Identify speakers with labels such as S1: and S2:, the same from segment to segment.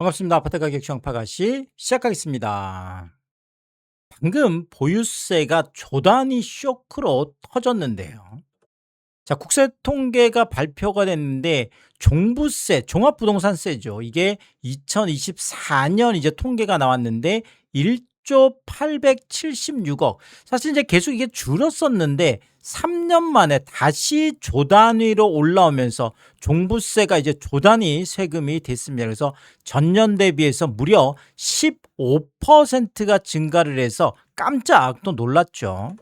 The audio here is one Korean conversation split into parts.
S1: 반갑습니다. 아파트 가격 정파가씨 시작하겠습니다. 방금 보유세가 조단위 쇼크로 터졌는데요. 자, 국세 통계가 발표가 됐는데 종부세, 종합부동산세죠. 이게 2024년 이제 통계가 나왔는데 1조 876억. 사실 이제 계속 이게 줄었었는데 3년 만에 다시 조단위로 올라오면서 종부세가 이제 조단위 세금이 됐습니다. 그래서 전년 대비해서 무려 15%가 증가를 해서 깜짝 또 놀랐죠.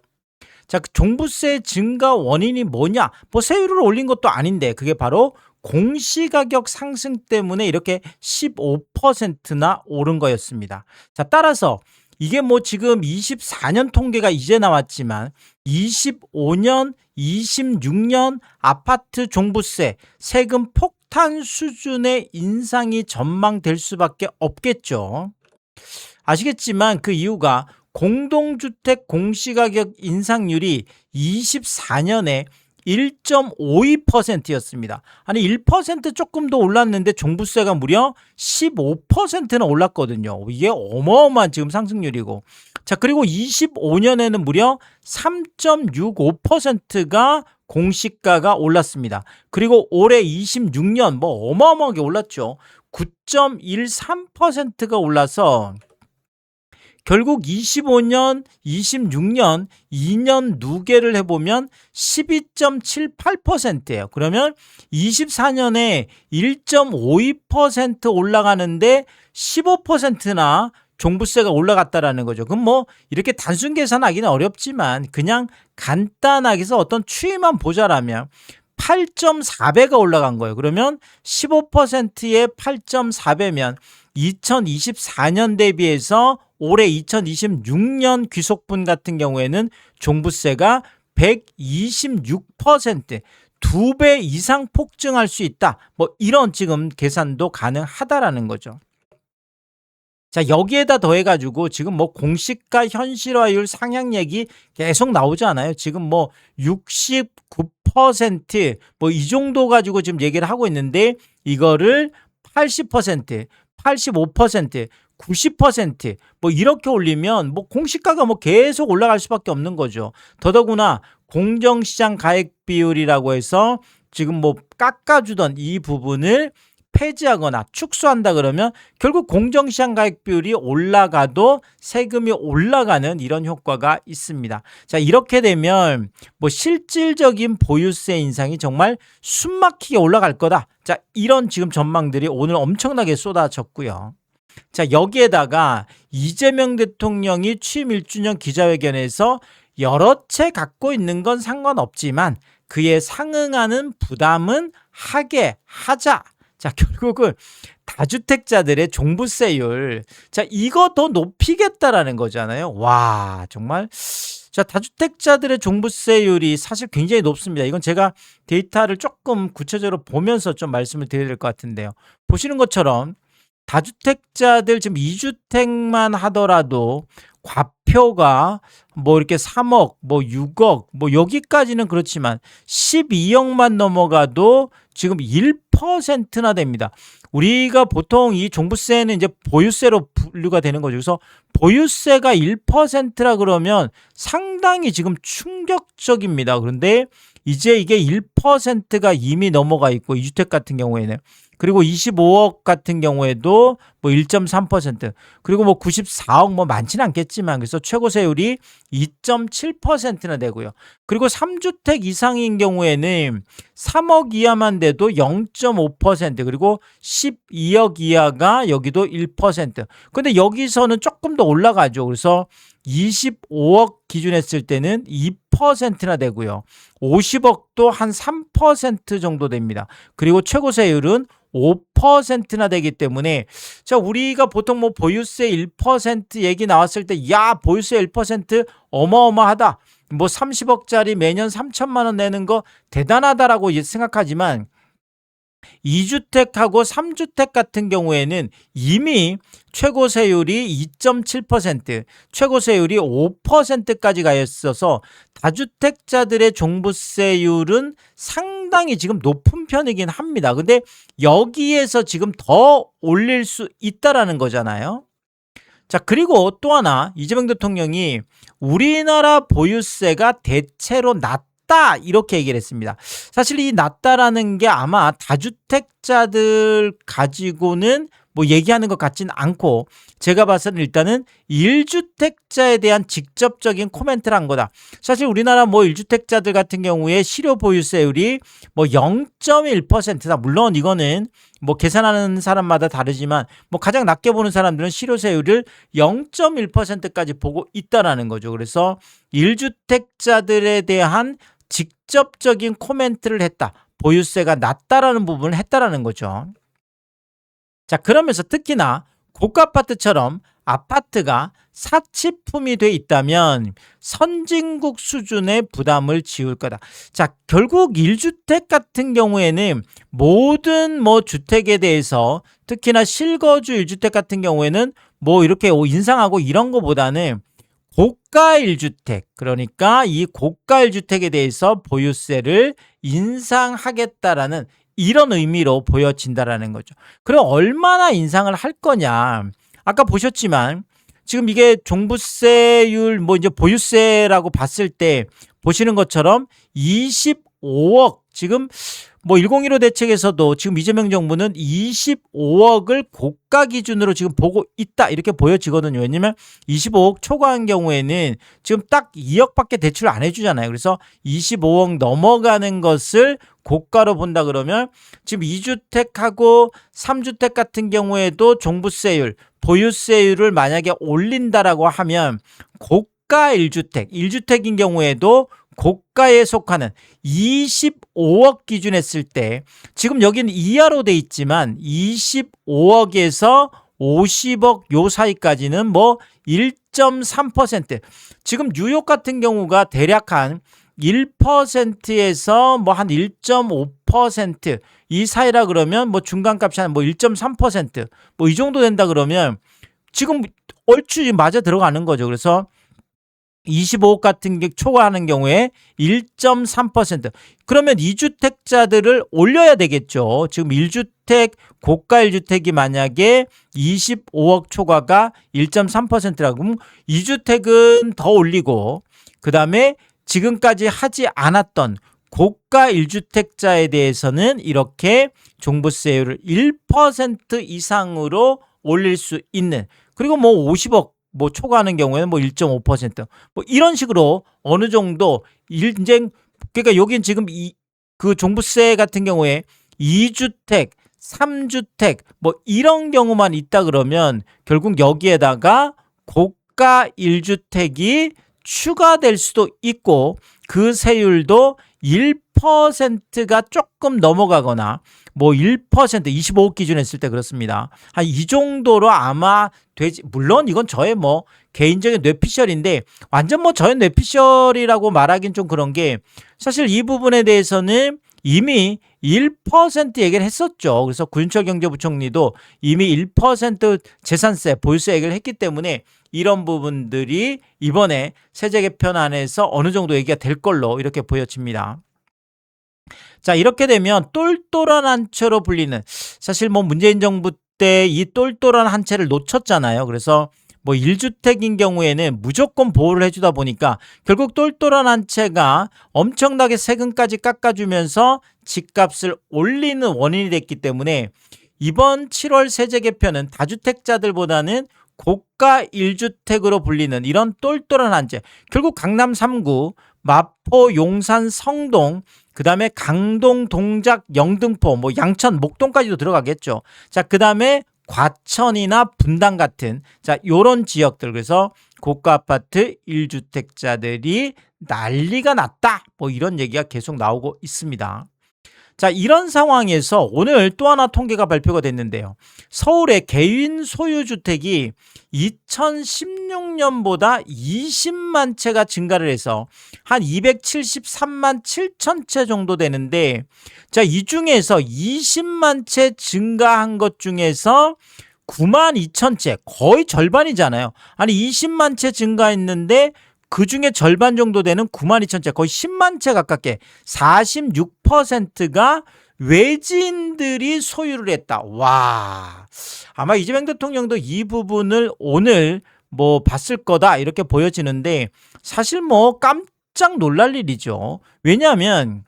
S1: 자, 그 종부세 증가 원인이 뭐냐? 뭐 세율을 올린 것도 아닌데 그게 바로 공시가격 상승 때문에 이렇게 15%나 오른 거였습니다. 자, 따라서 이게 뭐 지금 24년 통계가 이제 나왔지만 25년, 26년 아파트 종부세 세금 폭탄 수준의 인상이 전망될 수밖에 없겠죠. 아시겠지만 그 이유가 공동주택 공시가격 인상률이 24년에 1.52%였습니다. 아니 1% 조금 더 올랐는데 종부세가 무려 15%나 올랐거든요. 이게 어마어마한 지금 상승률이고. 자, 그리고 25년에는 무려 3.65%가 공시가가 올랐습니다. 그리고 올해 26년 뭐 어마어마하게 올랐죠. 9.13%가 올라서 결국 25년, 26년 2년 누계를 해보면 12.78%예요. 그러면 24년에 1.52% 올라가는데 15%나 종부세가 올라갔다라는 거죠. 그럼 뭐 이렇게 단순 계산하기는 어렵지만 그냥 간단하게 해서 어떤 추이만 보자라면 8.4배가 올라간 거예요. 그러면 15%에 8.4배면 2024년 대비해서 올해 2026년 귀속분 같은 경우에는 종부세가 126%, 2배 이상 폭증할 수 있다. 뭐 이런 지금 계산도 가능하다라는 거죠. 자, 여기에다 더해가지고 지금 뭐 공시가 현실화율 상향 얘기 계속 나오잖아요. 지금 뭐 69%뭐 이 정도 가지고 지금 얘기를 하고 있는데 이거를 80%, 85%, 90%뭐 이렇게 올리면 뭐 공시가가 뭐 계속 올라갈 수밖에 없는 거죠. 더더구나 공정시장 가액 비율이라고 해서 지금 뭐 깎아주던 이 부분을 폐지하거나 축소한다 그러면 결국 공정시장 가액 비율이 올라가도 세금이 올라가는 이런 효과가 있습니다. 자, 이렇게 되면 뭐 실질적인 보유세 인상이 정말 숨막히게 올라갈 거다. 자, 이런 지금 전망들이 오늘 엄청나게 쏟아졌고요. 자, 여기에다가 이재명 대통령이 취임 1주년 기자회견에서 여러 채 갖고 있는 건 상관없지만 그에 상응하는 부담은 하게 하자. 자, 결국은 다주택자들의 종부세율, 자, 이거 더 높이겠다라는 거잖아요. 와, 정말. 자, 다주택자들의 종부세율이 사실 굉장히 높습니다. 이건 제가 데이터를 조금 구체적으로 보면서 좀 말씀을 드려야 될 것 같은데요. 보시는 것처럼 다주택자들 지금 2주택만 하더라도 과표가 뭐 이렇게 3억, 뭐 6억, 뭐 여기까지는 그렇지만 12억만 넘어가도 지금 1%나 됩니다. 우리가 보통 이 종부세는 이제 보유세로 분류가 되는 거죠. 그래서 보유세가 1%라 그러면 상당히 지금 충격적입니다. 그런데 이제 이게 1%가 이미 넘어가 있고 2주택 같은 경우에는 그리고 25억 같은 경우에도 뭐 1.3%, 그리고 뭐 94억 뭐 많지는 않겠지만 그래서 최고 세율이 2.7%나 되고요. 그리고 3주택 이상인 경우에는 3억 이하만 돼도 0.5%, 그리고 12억 이하가 여기도 1%. 근데 여기서는 조금 더 올라가죠. 그래서 25억 기준 했을 때는 2%나 되고요. 50억도 한 3% 정도 됩니다. 그리고 최고 세율은 5%나 되기 때문에 자, 우리가 보통 뭐 보유세 1% 얘기 나왔을 때 야, 보유세 1% 어마어마하다. 뭐 30억짜리 매년 3천만 원 내는 거 대단하다라고 생각하지만 2주택하고 3주택 같은 경우에는 이미 최고 세율이 2.7%, 최고 세율이 5%까지 가 있어서 다주택자들의 종부세율은 상당히 지금 높은 편이긴 합니다. 근데 여기에서 지금 더 올릴 수 있다라는 거잖아요. 자, 그리고 또 하나 이재명 대통령이 우리나라 보유세가 대체로 낮다 이렇게 얘기를 했습니다. 사실 이 낮다라는 게 아마 다주택자들 가지고는 뭐 얘기하는 것 같진 않고 제가 봐서는 일단은 1주택자에 대한 직접적인 코멘트를 한 거다. 사실 우리나라 뭐 1주택자들 같은 경우에 실효 보유세율이 뭐 0.1%다. 물론 이거는 뭐 계산하는 사람마다 다르지만 뭐 가장 낮게 보는 사람들은 실효세율을 0.1%까지 보고 있다라는 거죠. 그래서 1주택자들에 대한 직접적인 코멘트를 했다. 보유세가 낮다라는 부분을 했다라는 거죠. 자, 그러면서 특히나 고가 아파트처럼 아파트가 사치품이 돼 있다면 선진국 수준의 부담을 지울 거다. 자, 결국 1주택 같은 경우에는 모든 뭐 주택에 대해서 특히나 실거주 1주택 같은 경우에는 뭐 이렇게 인상하고 이런 거보다는 고가 1주택, 그러니까 이 고가 1주택에 대해서 보유세를 인상하겠다라는 이런 의미로 보여진다라는 거죠. 그럼 얼마나 인상을 할 거냐? 아까 보셨지만 지금 이게 종부세율 뭐 이제 보유세라고 봤을 때 보시는 것처럼 25억 지금 뭐 1015 대책에서도 지금 이재명 정부는 25억을 고가 기준으로 지금 보고 있다 이렇게 보여지거든요. 왜냐면 25억 초과한 경우에는 지금 딱 2억밖에 대출 안 해주잖아요. 그래서 25억 넘어가는 것을 고가로 본다 그러면 지금 2주택하고 3주택 같은 경우에도 종부세율, 보유세율을 만약에 올린다라고 하면 고가 1주택인 경우에도 고가에 속하는 25억 기준 했을 때 지금 여기는 이하로 돼 있지만 25억에서 50억 요 사이까지는 뭐 1.3% 지금 뉴욕 같은 경우가 대략 한 1%에서 뭐 한 1.5% 이 사이라 그러면 뭐 중간값이 한 뭐 1.3% 뭐 이 정도 된다 그러면 지금 얼추 맞아 들어가는 거죠. 그래서 25억 같은 게 초과하는 경우에 1.3% 그러면 2주택자들을 올려야 되겠죠. 지금 1주택 고가 1주택이 만약에 25억 초과가 1.3%라고 그러면 2주택은 더 올리고 그다음에 지금까지 하지 않았던 고가 1주택자에 대해서는 이렇게 종부세율을 1% 이상으로 올릴 수 있는 그리고 뭐 50억 뭐 초과하는 경우에는 뭐 1.5%뭐 이런 식으로 어느 정도 이제 그러니까 여긴 지금 그 종부세 같은 경우에 2주택, 3주택 뭐 이런 경우만 있다 그러면 결국 여기에다가 고가 1주택이 추가될 수도 있고 그 세율도 1%가 조금 넘어가거나 뭐 1% 25억 기준 했을 때 그렇습니다. 한 이 정도로 아마 되지. 물론 이건 저의 뭐 개인적인 뇌피셜인데 완전 뭐 저의 뇌피셜이라고 말하긴 좀 그런 게 사실 이 부분에 대해서는 이미 1% 얘기를 했었죠. 그래서 구윤철 경제부총리도 이미 1% 재산세, 보유세 얘기를 했기 때문에 이런 부분들이 이번에 세제 개편안에서 어느 정도 얘기가 될 걸로 이렇게 보여집니다. 자, 이렇게 되면 똘똘한 한 채로 불리는 사실 뭐 문재인 정부 때 이 똘똘한 한 채를 놓쳤잖아요. 그래서 뭐 1주택인 경우에는 무조건 보호를 해주다 보니까 결국 똘똘한 한 채가 엄청나게 세금까지 깎아주면서 집값을 올리는 원인이 됐기 때문에 이번 7월 세제 개편은 다주택자들보다는 고가 1주택으로 불리는 이런 똘똘한 한 채 결국 강남 3구, 마포, 용산, 성동 그 다음에 강동, 동작, 영등포, 뭐 양천, 목동까지도 들어가겠죠. 자, 그 다음에 과천이나 분당 같은 자 요런 지역들 그래서 고가 아파트 1주택자들이 난리가 났다. 뭐 이런 얘기가 계속 나오고 있습니다. 자, 이런 상황에서 오늘 또 하나 통계가 발표가 됐는데요. 서울의 개인 소유 주택이 2016년보다 20만 채가 증가를 해서 한 273만 7천 채 정도 되는데, 자, 이 중에서 20만 채 증가한 것 중에서 9만 2천 채, 거의 절반이잖아요. 아니 20만 채 증가했는데 그 중에 절반 정도 되는 9만 2천 채, 거의 10만 채 가깝게 46%가 외지인들이 소유를 했다. 와, 아마 이재명 대통령도 이 부분을 오늘 뭐 봤을 거다 이렇게 보여지는데, 사실 뭐 깜짝 놀랄 일이죠. 왜냐하면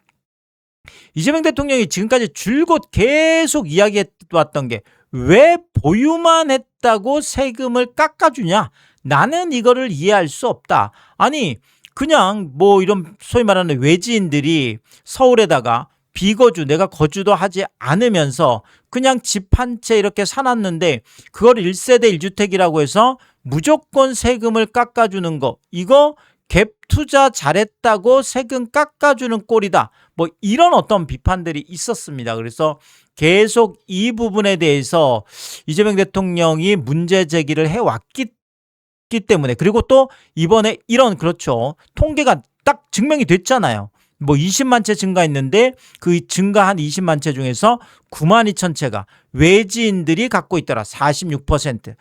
S1: 이재명 대통령이 지금까지 줄곧 계속 이야기해왔던 게, 왜 보유만 했다고 세금을 깎아주냐? 나는 이거를 이해할 수 없다. 아니 그냥 뭐 이런 소위 말하는 외지인들이 서울에다가 비거주, 내가 거주도 하지 않으면서 그냥 집 한 채 이렇게 사놨는데 그걸 1세대 1주택이라고 해서 무조건 세금을 깎아주는 거, 이거 갭 투자 잘했다고 세금 깎아주는 꼴이다. 뭐 이런 어떤 비판들이 있었습니다. 그래서 계속 이 부분에 대해서 이재명 대통령이 문제 제기를 해왔기 때문에, 그리고 또 이번에 이런, 그렇죠, 통계가 딱 증명이 됐잖아요. 뭐 20만 채 증가했는데 그 증가한 20만 채 중에서 9만 2천 채가 외지인들이 갖고 있더라. 46%.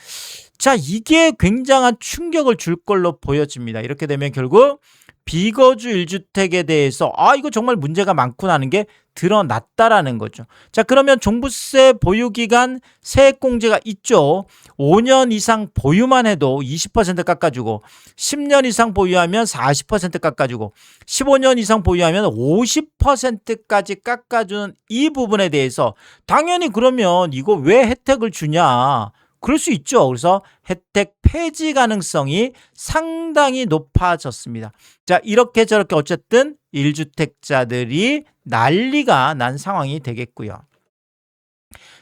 S1: 자, 이게 굉장한 충격을 줄 걸로 보여집니다. 이렇게 되면 결국 비거주 1주택에 대해서 이거 정말 문제가 많구나 하는 게 드러났다라는 거죠. 자, 그러면 종부세 보유기간 세액공제가 있죠. 5년 이상 보유만 해도 20% 깎아주고, 10년 이상 보유하면 40% 깎아주고, 15년 이상 보유하면 50%까지 깎아주는 이 부분에 대해서 당연히 그러면 이거 왜 혜택을 주냐? 그럴 수 있죠. 그래서 혜택 폐지 가능성이 상당히 높아졌습니다. 자, 이렇게 저렇게 어쨌든 1주택자들이 난리가 난 상황이 되겠고요.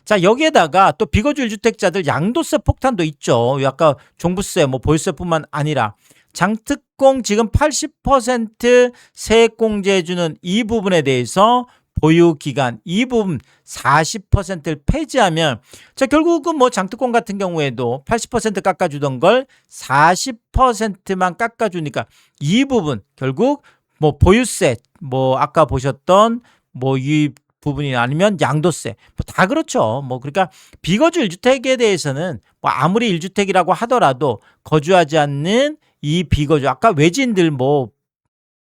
S1: 자, 여기에다가 또 비거주 1주택자들 양도세 폭탄도 있죠. 아까 종부세, 뭐 보유세뿐만 아니라 장특공 지금 80% 세액공제해주는 이 부분에 대해서 보유기간 이 부분 40%를 폐지하면, 자, 결국은 뭐 장특공 같은 경우에도 80% 깎아주던 걸 40%만 깎아주니까 이 부분 결국 뭐 보유세, 뭐 아까 보셨던 뭐 이 부분이 아니면 양도세, 뭐 다 그렇죠. 뭐 그러니까 비거주 1주택에 대해서는 뭐 아무리 1주택이라고 하더라도 거주하지 않는 이 비거주, 아까 외지인들 뭐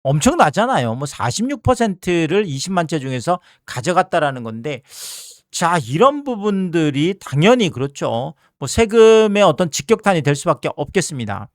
S1: 엄청나잖아요. 뭐 46%를 20만 채 중에서 가져갔다라는 건데, 자, 이런 부분들이 당연히 그렇죠. 뭐 세금의 어떤 직격탄이 될 수밖에 없겠습니다.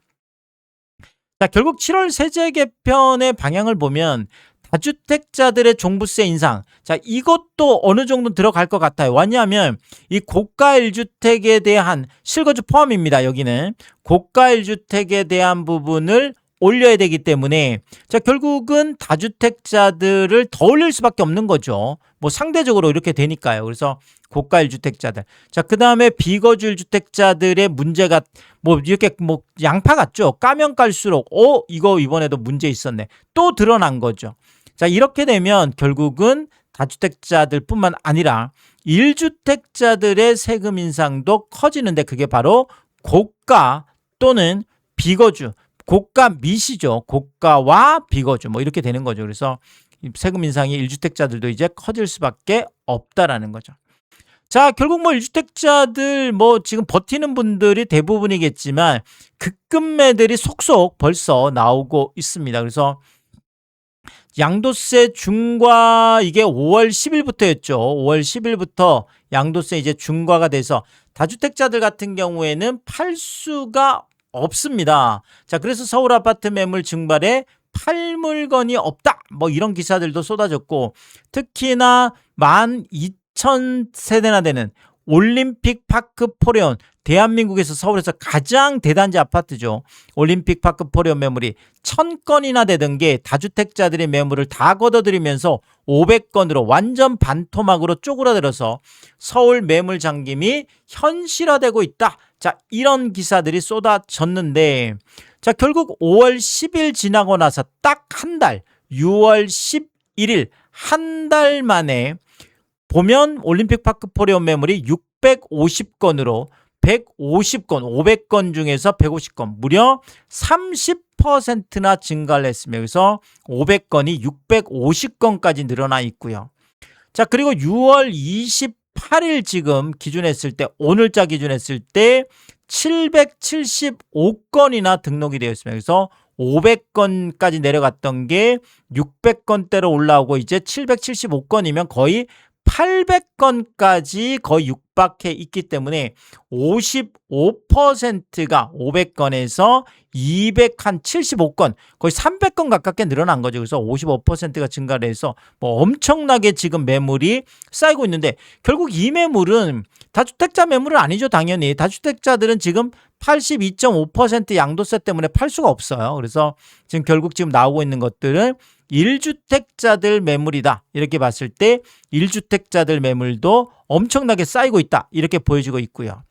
S1: 자, 결국 7월 세제 개편의 방향을 보면 다주택자들의 종부세 인상, 자, 이것도 어느 정도 들어갈 것 같아요. 왜냐하면 이 고가 1주택에 대한 실거주 포함입니다. 여기는 고가 1주택에 대한 부분을 올려야 되기 때문에, 자, 결국은 다주택자들을 더 올릴 수밖에 없는 거죠. 뭐 상대적으로 이렇게 되니까요. 그래서 고가 1주택자들. 자, 그 다음에 비거주 1주택자들의 문제가 뭐 이렇게 뭐 양파 같죠. 까면 깔수록 이거 이번에도 문제 있었네, 또 드러난 거죠. 자, 이렇게 되면 결국은 다주택자들뿐만 아니라 1주택자들의 세금 인상도 커지는데, 그게 바로 고가 또는 비거주, 고가 밋이죠. 고가와 비거주 뭐 이렇게 되는 거죠. 그래서 세금 인상이 1주택자들도 이제 커질 수밖에 없다라는 거죠. 자, 결국 뭐 1주택자들 뭐 지금 버티는 분들이 대부분이겠지만 급금매들이 속속 벌써 나오고 있습니다. 그래서 양도세 중과 이게 5월 10일부터였죠. 5월 10일부터 양도세 이제 중과가 돼서 다주택자들 같은 경우에는 팔 수가 없습니다. 자, 그래서 서울 아파트 매물 증발에 팔 물건이 없다, 뭐 이런 기사들도 쏟아졌고, 특히나 12,000세대나 되는 올림픽 파크 포레온, 대한민국에서 서울에서 가장 대단지 아파트죠. 올림픽 파크 포레온 매물이 1,000건이나 되던 게 다주택자들의 매물을 다 걷어들이면서 500건으로 완전 반토막으로 쪼그라들어서 서울 매물 잠김이 현실화되고 있다. 자, 이런 기사들이 쏟아졌는데, 자, 결국 5월 10일 지나고 나서 딱 한 달, 6월 11일 한 달 만에 보면 올림픽 파크 포레온 매물이 650건으로 150건, 500건 중에서 150건, 무려 30%나 증가를 했습니다. 그래서 500건이 650건까지 늘어나 있고요. 자, 그리고 6월 28일 지금 기준했을 때, 오늘자 기준했을 때 775건이나 등록이 되어 있습니다. 그래서 500건까지 내려갔던 게 600건대로 올라오고 이제 775건이면 거의 800건까지 거의 육박해 있기 때문에 55%가 500건에서 275건 거의 300건 가깝게 늘어난 거죠. 그래서 55%가 증가를 해서 뭐 엄청나게 지금 매물이 쌓이고 있는데 결국 이 매물은 다주택자 매물은 아니죠. 당연히 다주택자들은 지금 82.5% 양도세 때문에 팔 수가 없어요. 그래서 지금 결국 지금 나오고 있는 것들은 1주택자들 매물이다. 이렇게 봤을 때 1주택자들 매물도 엄청나게 쌓이고 있다. 이렇게 보여지고 있고요.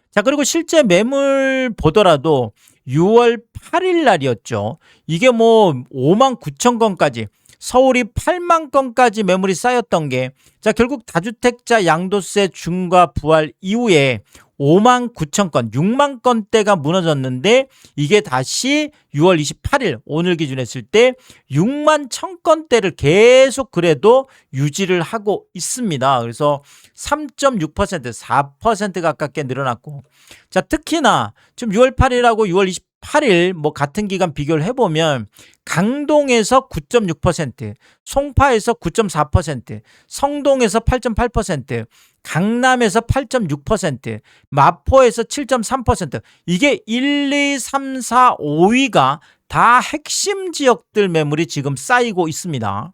S1: 자, 그리고 실제 매물 보더라도 6월 8일 날이었죠. 이게 뭐 5만 9천 건까지 서울이 8만 건까지 매물이 쌓였던 게 자, 결국 다주택자 양도세 중과 부활 이후에 5만 9천 건, 6만 건대가 무너졌는데 이게 다시 6월 28일 오늘 기준했을 때 6만 1천 건대를 계속 그래도 유지를 하고 있습니다. 그래서 3.6%, 4% 가깝게 늘어났고 자, 특히나 지금 6월 8일하고 6월 28일 뭐 같은 기간 비교를 해보면 강동에서 9.6%, 송파에서 9.4%, 성동에서 8.8%, 강남에서 8.6%, 마포에서 7.3%, 이게 1, 2, 3, 4, 5위가 다 핵심 지역들 매물이 지금 쌓이고 있습니다.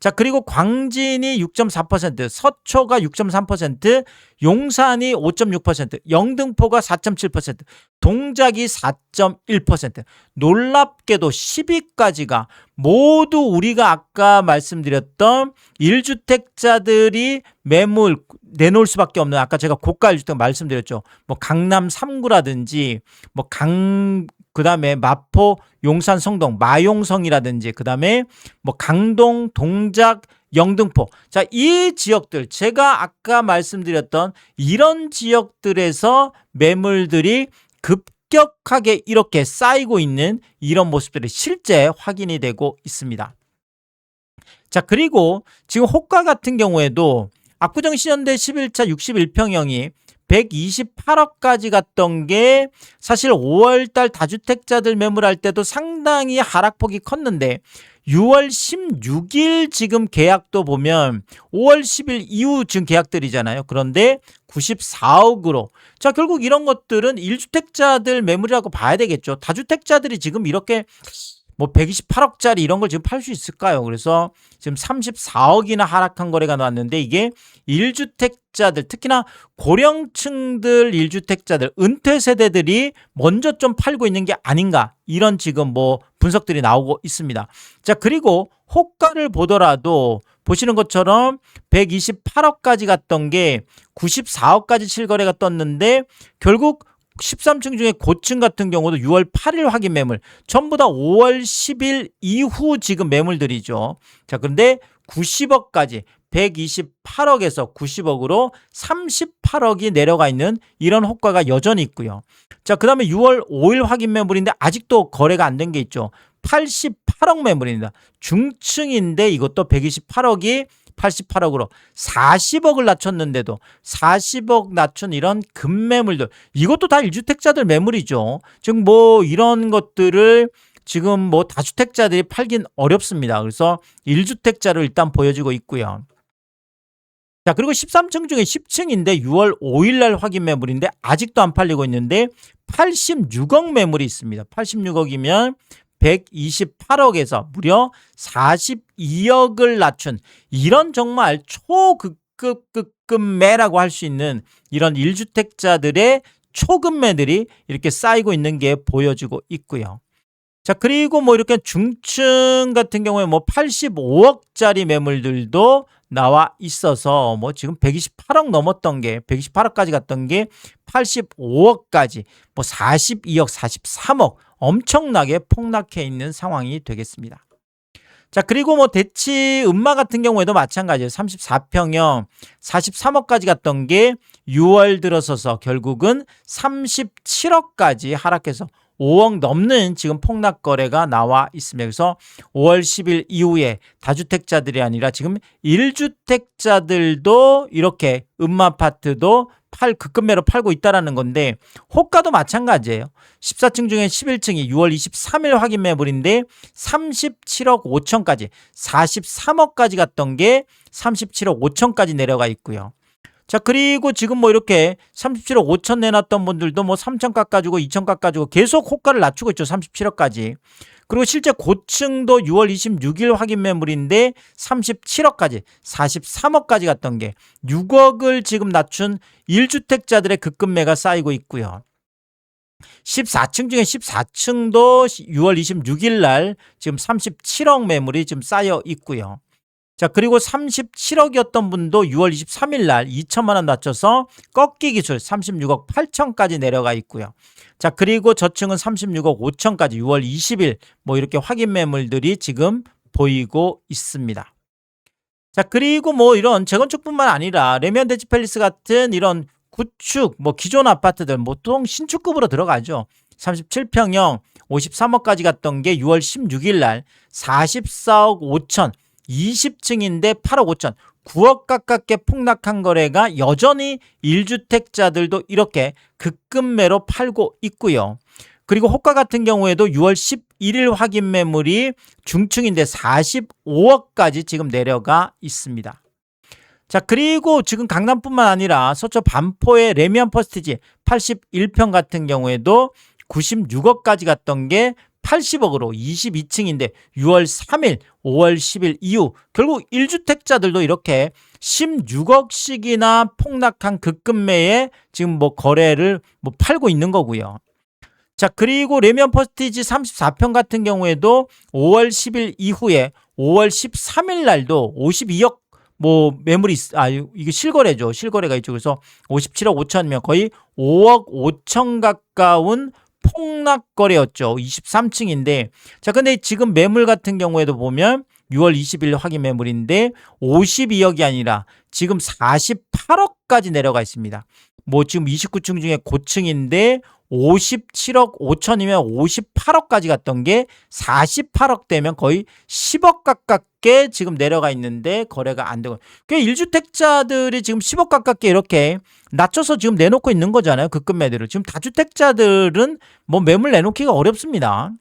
S1: 자, 그리고 광진이 6.4%, 서초가 6.3%, 용산이 5.6%, 영등포가 4.7%, 동작이 4.1%, 놀랍게도 10위까지가 모두 우리가 아까 말씀드렸던 1주택자들이 매물 내놓을 수밖에 없는 아까 제가 고가 1주택 말씀드렸죠. 뭐 강남 3구라든지 뭐 그다음에 마포, 용산, 성동, 마용성이라든지 그다음에 뭐 강동, 동작, 영등포. 자, 이 지역들 제가 아까 말씀드렸던 이런 지역들에서 매물들이 급격하게 이렇게 쌓이고 있는 이런 모습들이 실제 확인이 되고 있습니다. 자, 그리고 지금 호가 같은 경우에도 압구정 신현대 11차 61평형이 128억까지 갔던 게 사실 5월달 다주택자들 매물할 때도 상당히 하락폭이 컸는데 6월 16일 지금 계약도 보면 5월 10일 이후 지금 계약들이잖아요. 그런데 94억으로 자, 결국 이런 것들은 1주택자들 매물이라고 봐야 되겠죠. 다주택자들이 지금 이렇게 뭐 128억짜리 이런 걸 지금 팔 수 있을까요? 그래서 지금 34억이나 하락한 거래가 나왔는데 이게 1주택자들 특히나 고령층들 1주택자들 은퇴 세대들이 먼저 좀 팔고 있는 게 아닌가 이런 지금 뭐 분석들이 나오고 있습니다. 자, 그리고 호가를 보더라도 보시는 것처럼 128억까지 갔던 게 94억까지 실거래가 떴는데 결국 13층 중에 고층 같은 경우도 6월 8일 확인 매물 전부 다 5월 10일 이후 지금 매물들이죠. 자, 그런데 90억까지 128억에서 90억으로 38억이 내려가 있는 이런 호가가 여전히 있고요. 자, 그 다음에 6월 5일 확인 매물인데 아직도 거래가 안 된 게 있죠. 88억 매물입니다. 중층인데 이것도 128억이 88억으로 40억을 낮췄는데도 40억 낮춘 이런 급매물들 이것도 다 1주택자들 매물이죠. 지금 뭐 이런 것들을 지금 뭐 다주택자들이 팔긴 어렵습니다. 그래서 1주택자로 일단 보여지고 있고요. 자, 그리고 13층 중에 10층인데 6월 5일 날 확인 매물인데 아직도 안 팔리고 있는데 86억 매물이 있습니다. 86억이면 128억에서 무려 42억을 낮춘 이런 정말 초급매라고 할 수 있는 이런 1주택자들의 초급매들이 이렇게 쌓이고 있는 게 보여지고 있고요. 자, 그리고 뭐 이렇게 중층 같은 경우에 뭐 85억짜리 매물들도 나와 있어서 뭐 지금 128억 넘었던 게 128억까지 갔던 게 85억까지 뭐 42억, 43억 엄청나게 폭락해 있는 상황이 되겠습니다. 자, 그리고 뭐 대치 음마 같은 경우에도 마찬가지예요. 34평형 43억까지 갔던 게 6월 들어서서 결국은 37억까지 하락해서 5억 넘는 지금 폭락 거래가 나와 있습니다. 그래서 5월 10일 이후에 다주택자들이 아니라 지금 1주택자들도 이렇게 음마 아파트도 급매로 팔고 있다라는 건데, 호가도 마찬가지예요. 14층 중에 11층이 6월 23일 확인 매물인데 37억 5천까지 43억까지 갔던 게 37억 5천까지 내려가 있고요. 자, 그리고 지금 뭐 이렇게 37억 5천 내놨던 분들도 뭐 3천 깎아주고 2천 깎아주고 계속 호가를 낮추고 있죠. 37억까지. 그리고 실제 고층도 6월 26일 확인 매물인데 37억까지 43억까지 갔던 게 6억을 지금 낮춘 1주택자들의 급급매가 쌓이고 있고요. 14층 중에 14층도 6월 26일 날 지금 37억 매물이 지금 쌓여 있고요. 자, 그리고 37억이었던 분도 6월 23일 날 2천만 원 낮춰서 꺾기 기술 36억 8천까지 내려가 있고요. 자, 그리고 저층은 36억 5천까지 6월 20일 뭐 이렇게 확인 매물들이 지금 보이고 있습니다. 자, 그리고 뭐 이런 재건축뿐만 아니라 레미안 대치팰리스 같은 이런 구축 뭐 기존 아파트들 보통 신축급으로 들어가죠. 37평형 53억까지 갔던 게 6월 16일 날 44억 5천 20층인데 8억 5천 9억 가깝게 폭락한 거래가 여전히 1주택자들도 이렇게 급급매로 팔고 있고요. 그리고 호가 같은 경우에도 6월 11일 확인 매물이 중층인데 45억까지 지금 내려가 있습니다. 자, 그리고 지금 강남뿐만 아니라 서초 반포의 레미안 퍼스티지 81평 같은 경우에도 96억까지 갔던 게 80억으로 22층인데 6월 3일, 5월 10일 이후 결국 1주택자들도 이렇게 16억씩이나 폭락한 급급매에 지금 뭐 거래를 뭐 팔고 있는 거고요. 자, 그리고 레미안 퍼스티지 34평 같은 경우에도 5월 10일 이후에 5월 13일 날도 52억 뭐 매물이 이게 실거래죠. 실거래가 있죠. 그래서 57억 5천이면 거의 5억 5천 가까운 폭락거래였죠. 23층인데 자, 근데 지금 매물 같은 경우에도 보면 6월 20일 확인 매물인데 52억이 아니라 지금 48억까지 내려가 있습니다. 뭐 지금 29층 중에 고층인데 57억 5천이면 58억까지 갔던 게 48억 되면 거의 10억 가깝게 지금 내려가 있는데 거래가 안 되고, 그 1주택자들이 지금 10억 가깝게 이렇게 낮춰서 지금 내놓고 있는 거잖아요. 급급매들을. 지금 다주택자들은 뭐 매물 내놓기가 어렵습니다.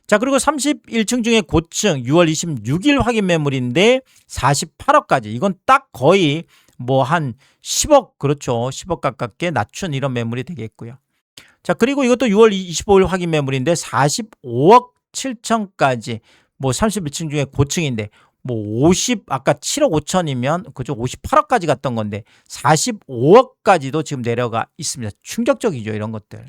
S1: 자, 그리고 31층 중에 고층 6월 26일 확인 매물인데 48억까지. 이건 딱 거의 뭐 한 10억, 그렇죠. 10억 가깝게 낮춘 이런 매물이 되겠고요. 자, 그리고 이것도 6월 25일 확인 매물인데 45억 7천까지 뭐 31층 중에 고층인데 뭐 아까 7억 5천이면 그죠, 58억까지 갔던 건데 45억까지도 지금 내려가 있습니다. 충격적이죠, 이런 것들.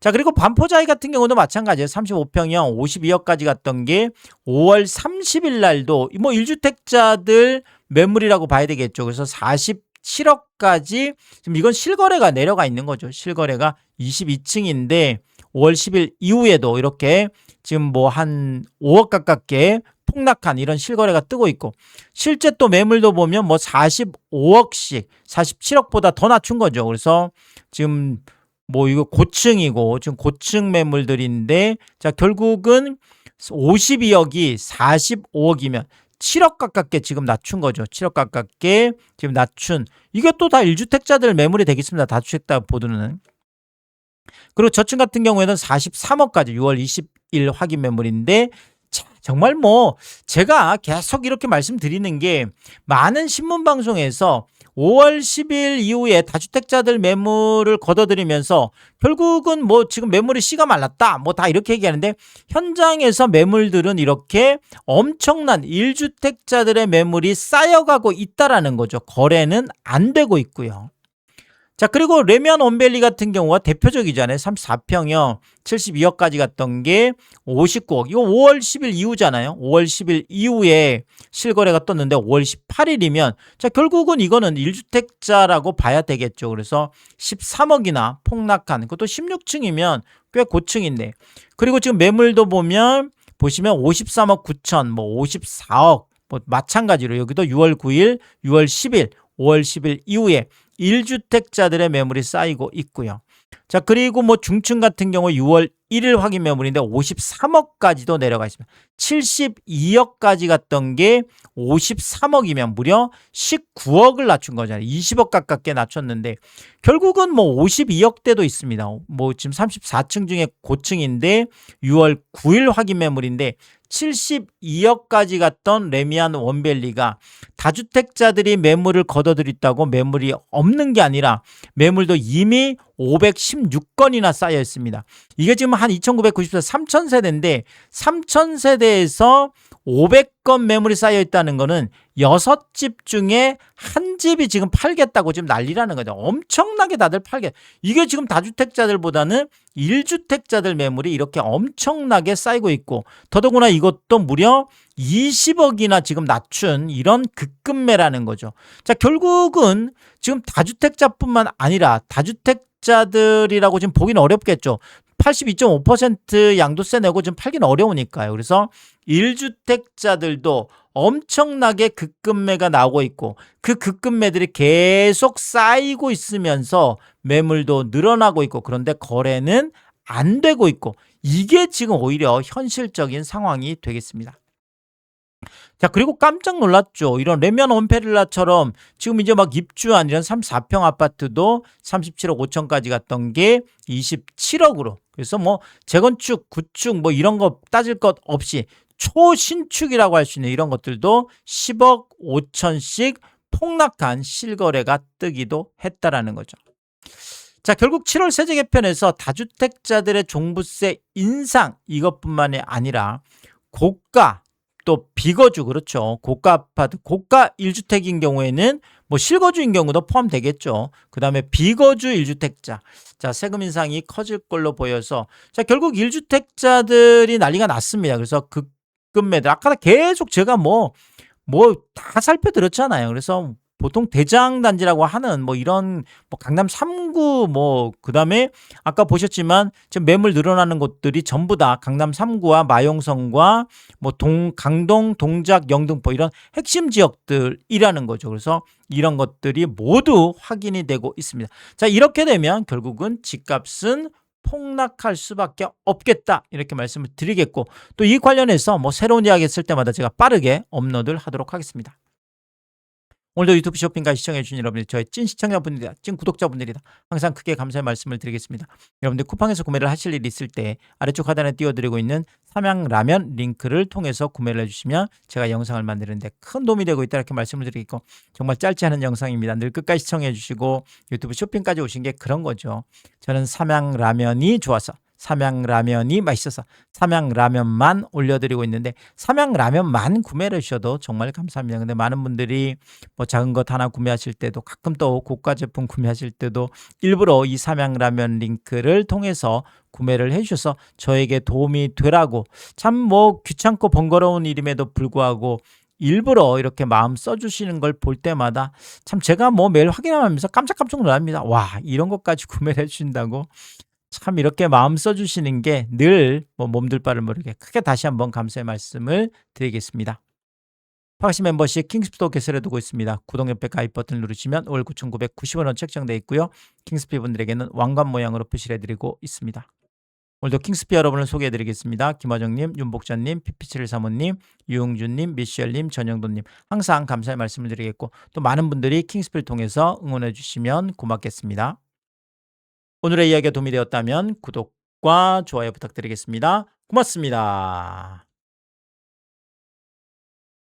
S1: 자, 그리고 반포자이 같은 경우도 마찬가지예요. 35평형 52억까지 갔던 게 5월 30일 날도 뭐 1주택자들 매물이라고 봐야 되겠죠. 그래서 47억까지 지금 이건 실거래가 내려가 있는 거죠. 실거래가 22층인데 5월 10일 이후에도 이렇게 지금 뭐 한 5억 가깝게 폭락한 이런 실거래가 뜨고 있고, 실제 또 매물도 보면 뭐 45억씩 47억보다 더 낮춘 거죠. 그래서 지금 뭐 이거 고층이고 지금 고층 매물들인데 자, 결국은 52억이 45억이면 7억 가깝게 지금 낮춘 거죠. 7억 가깝게 지금 낮춘, 이게 또 다 1주택자들 매물이 되겠습니다. 다주택자 보드는. 그리고 저층 같은 경우에는 43억까지 6월 20일 확인 매물인데 자, 정말 뭐 제가 계속 이렇게 말씀드리는 게 많은 신문방송에서 5월 10일 이후에 다주택자들 매물을 걷어들이면서 결국은 뭐 지금 매물이 씨가 말랐다 뭐 다 이렇게 얘기하는데, 현장에서 매물들은 이렇게 엄청난 1주택자들의 매물이 쌓여가고 있다라는 거죠. 거래는 안 되고 있고요. 자, 그리고 레미안 원밸리 같은 경우가 대표적이잖아요. 34평형 72억까지 갔던 게 59억. 이거 5월 10일 이후잖아요. 5월 10일 이후에 실거래가 떴는데 5월 18일이면 자, 결국은 이거는 1주택자라고 봐야 되겠죠. 그래서 13억이나 폭락한, 그것도 16층이면 꽤 고층인데, 그리고 지금 매물도 보면 보시면 53억 9천, 뭐 54억, 뭐 마찬가지로 여기도 6월 9일, 6월 10일, 5월 10일 이후에 1주택자들의 매물이 쌓이고 있고요. 자, 그리고 뭐 중층 같은 경우 6월 1일 확인 매물인데 53억까지도 내려가 있습니다. 72억까지 갔던 게 53억이면 무려 19억을 낮춘 거잖아요. 20억 가깝게 낮췄는데 결국은 뭐 52억대도 있습니다. 뭐 지금 34층 중에 고층인데 6월 9일 확인 매물인데 72억까지 갔던 레미안 원밸리가 다주택자들이 매물을 걷어들였다고 매물이 없는 게 아니라 매물도 이미 516건이나 쌓여 있습니다. 이게 지금 한 2994, 3000세대인데 3000세대에서 500건 매물이 쌓여 있다는 거는 6집 중에 한 집이 지금 팔겠다고 지금 난리라는 거죠. 엄청나게 다들 팔게. 이게 지금 다주택자들보다는 1주택자들 매물이 이렇게 엄청나게 쌓이고 있고 더더구나 이것도 무려 20억이나 지금 낮춘 이런 급급매라는 거죠. 자, 결국은 지금 다주택자뿐만 아니라 다주택자들이라고 지금 보기는 어렵겠죠. 82.5% 양도세 내고 좀 팔기는 어려우니까요. 그래서 1주택자들도 엄청나게 급급매가 나오고 있고 그 급급매들이 계속 쌓이고 있으면서 매물도 늘어나고 있고 그런데 거래는 안 되고 있고 이게 지금 오히려 현실적인 상황이 되겠습니다. 자, 그리고 깜짝 놀랐죠. 이런 레미안 원페릴라처럼 지금 이제 막 입주한 이런 34평 아파트도 37억 5천까지 갔던 게 27억으로. 그래서 뭐 재건축, 구축 뭐 이런 거 따질 것 없이 초신축이라고 할 수 있는 이런 것들도 10억 5천씩 폭락한 실거래가 뜨기도 했다라는 거죠. 자, 결국 7월 세제 개편에서 다주택자들의 종부세 인상 이것뿐만이 아니라 고가 또 비거주 그렇죠. 고가 아파트, 고가 1주택인 경우에는 뭐 실거주인 경우도 포함되겠죠. 그 다음에 비거주 1주택자. 자, 세금 인상이 커질 걸로 보여서 자, 결국 1주택자들이 난리가 났습니다. 그래서 급급매들 아까 계속 제가 뭐 다 살펴드렸잖아요. 그래서 보통 대장 단지라고 하는 뭐 이런 뭐 강남 3구 뭐 그다음에 아까 보셨지만 지금 매물 늘어나는 곳들이 전부 다 강남 3구와 마용성과 뭐 강동, 동작, 영등포 이런 핵심 지역들이라는 거죠. 그래서 이런 것들이 모두 확인이 되고 있습니다. 자, 이렇게 되면 결국은 집값은 폭락할 수밖에 없겠다 이렇게 말씀을 드리겠고 또 이 관련해서 뭐 새로운 이야기 있을 때마다 제가 빠르게 업로드를 하도록 하겠습니다. 오늘도 유튜브 쇼핑까지 시청해주신 여러분들 저의 찐 시청자분들이다 찐 구독자분들이다 항상 크게 감사의 말씀을 드리겠습니다. 여러분들 쿠팡에서 구매를 하실 일이 있을 때 아래쪽 하단에 띄워드리고 있는 삼양라면 링크를 통해서 구매를 해주시면 제가 영상을 만드는데 큰 도움이 되고 있다 이렇게 말씀을 드리겠고 정말 짧지 않은 영상입니다. 늘 끝까지 시청해주시고 유튜브 쇼핑까지 오신 게 그런 거죠. 저는 삼양라면이 좋아서 삼양라면이 맛있어서 삼양라면만 올려드리고 있는데 삼양라면만 구매를 해주셔도 정말 감사합니다. 근데 많은 분들이 뭐 작은 것 하나 구매하실 때도 가끔 또 고가 제품 구매하실 때도 일부러 이 삼양라면 링크를 통해서 구매를 해주셔서 저에게 도움이 되라고 참 뭐 귀찮고 번거로운 일임에도 불구하고 일부러 이렇게 마음 써주시는 걸 볼 때마다 참 제가 뭐 매일 확인하면서 깜짝깜짝 놀랍니다. 와, 이런 것까지 구매를 해주신다고 참 이렇게 마음 써주시는 게 늘 뭐 몸둘 바를 모르게 크게 다시 한번 감사의 말씀을 드리겠습니다. 파가시 멤버십 킹스피도 개설해 두고 있습니다. 구독 옆에 가입 버튼을 누르시면 월 9,990원 책정되어 있고요. 킹스피 분들에게는 왕관 모양으로 표시를 해드리고 있습니다. 오늘도 킹스피 여러분을 소개해드리겠습니다. 김화정님, 윤복자님, PP7 사모님, 유용준님, 미셸님, 전영돈님 항상 감사의 말씀을 드리겠고 또 많은 분들이 킹스피를 통해서 응원해 주시면 고맙겠습니다. 오늘의 이야기가 도움이 되었다면 구독과 좋아요 부탁드리겠습니다. 고맙습니다.